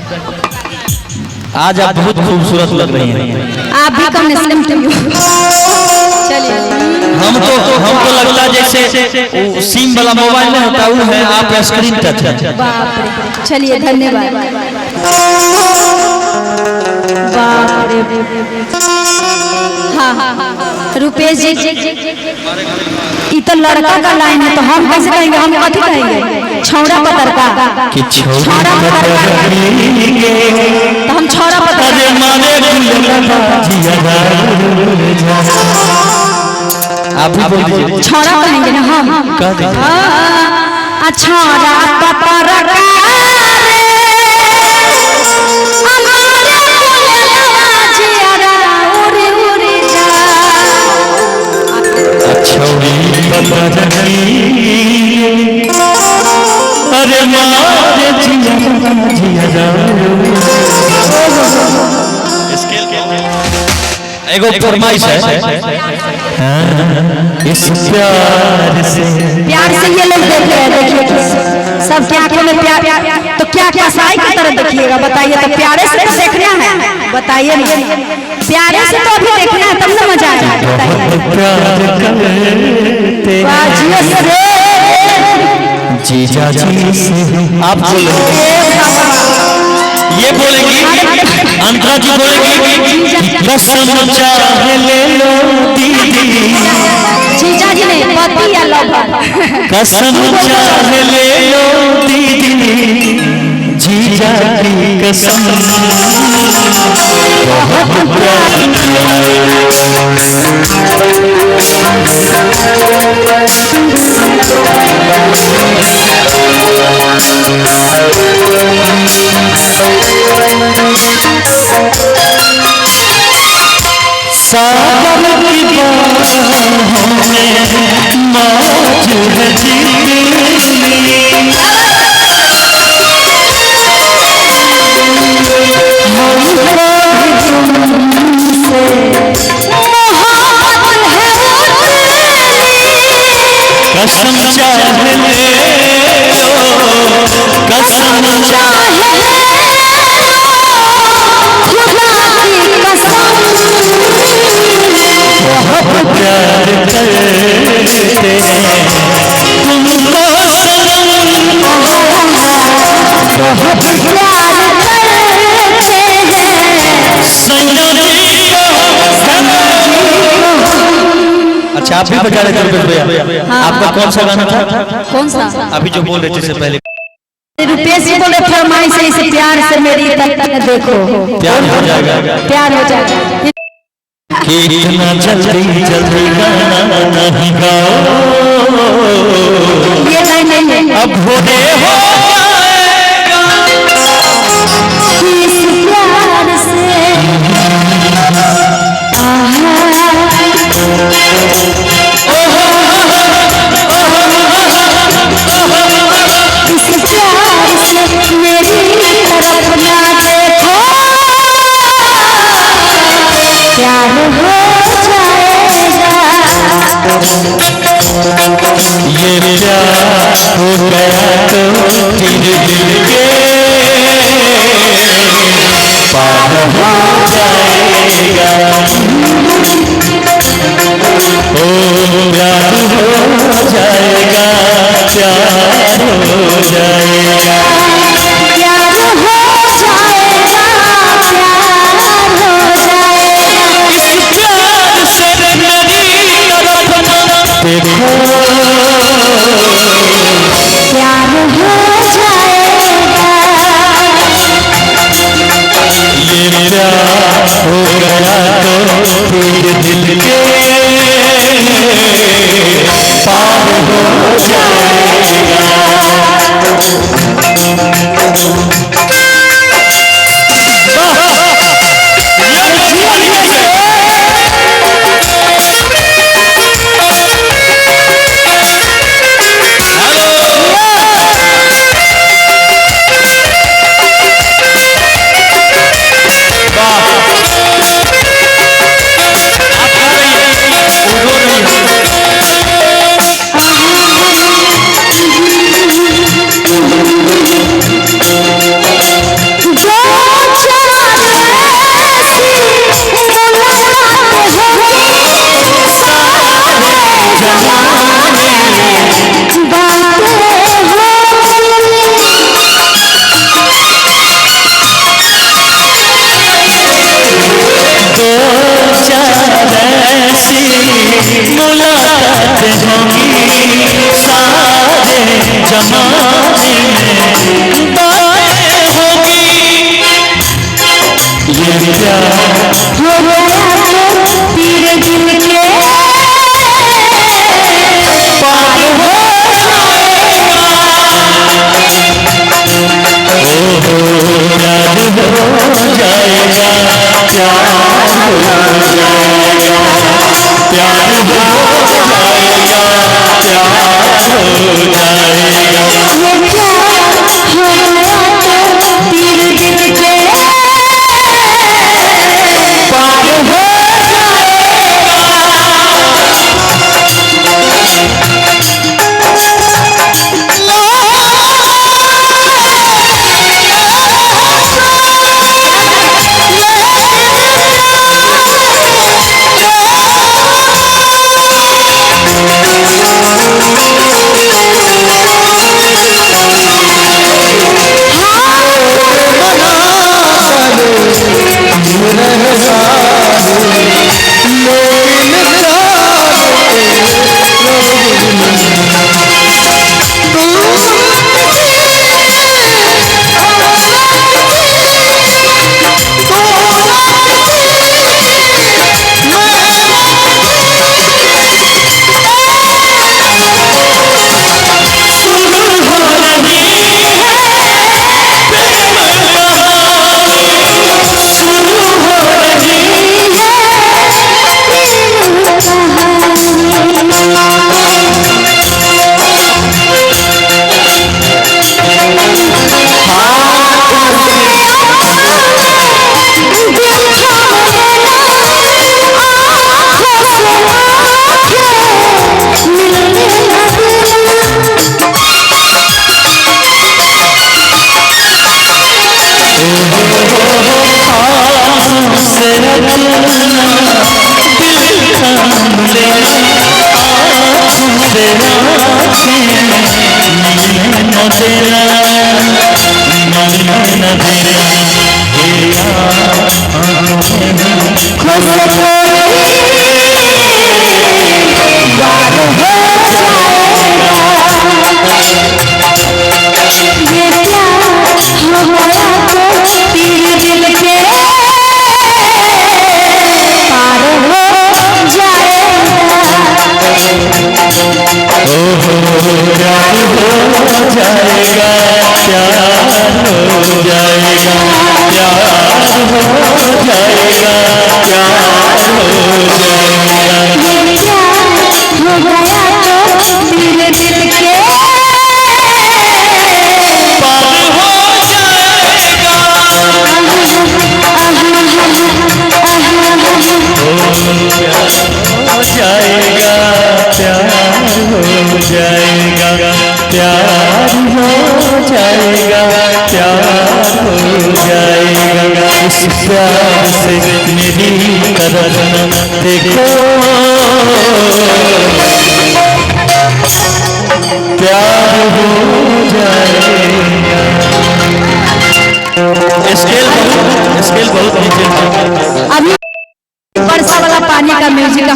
आज आप बहुत खूबसूरत लग रही हैं। आप भी कम स्लिम चलिए। हमको लगता है जैसे सिम वाला मोबाइल में होता वो है, आप स्क्रीन टच है। बाप रे, चलिए धन्यवाद। बाप रे, हाँ रुपेश जी, ये तो लड़का का लाइन है, तो हम कैसे कहेंगे? हम कथी कहेंगे? छौड़ा पतर का कि छौड़ा पतर का, तो हम छौड़ा पतर आप भी बोल दीजिए। छौड़ा कहेंगे ना हम। छौड़ा पतर का अरे मारे एगो फरमाइश है इस प्यार से ये लोग देख रहे हैं। देखिए सब क्या आंखों में प्यार, तो क्या कसाई की तरह देखिएगा? बताइए, तो प्यारे से तो देखना है, बताइए ना, प्यारे से तो अभी देखना है, तब ना मजा आएगा। जीजा जी से आप ये बोलेंगी, अंतरा जी बोलेंगी कसम चाहे ले लो दीदी। जीजा जी ने पति या लवर, कसम चाहे ले लो दीदी, जीजा की कसम बहुत प्यार। सागर की बाहों में मौज है जीने कसम चाहे ले लो, कसम चाहे बहुत प्यार करते तुमको सनम, बहुत प्यार करते हैं सनम। अच्छा आप भी बजा रहे थे आपका कौन सा गाना था? कौन सा? अभी जो बोल रहे थे पहले रुपेश जी बोले फरमाइश से इसे प्यार से मेरी देखो प्यार हो जाएगा, प्यार हो जाएगा। कि इतना जल्दी जल्दी गाना नहीं गाओ, ये नहीं अब होने हो इस प्यार से इस प्यार से मेरी तरफ ना देखो, प्यार हो जाएगा। ये प्यार हो गया तो फिर दिल के पार हो जाएगा। ओ प्यार हो जाएगा, प्यार हो जाएगा, प्यार हो जाएगा, प्यार हो जाएगा। इस प्यार से मेरी तरफ ना देखो, प्यार हो जाएगा। आंसू से रचना दिल थाम ले, आंसू से आँखें मिलने न देना, मिलने न देना, तेरा खुद से कोई बात हो जाएगा, ये प्यार हो गया तो तेरे दिल के पार हो जाएगा। प्यार हो जाएगा, प्यार हो जाएगा, प्यार हो जाएगा, प्यार हो जाएगा, ये प्यार हो गया तो तेरे दिल के पार हो जाएगा, हो जाएगा, प्यार हो जाएगा, प्यार हो जाएगा, प्यार हो जाएगा। इस प्यार से मेरी तरफ न देखो, प्यार हो जाएगा। स्केल बहुत नीचे था। अभी वर्षा वाला पानी का म्यूजिक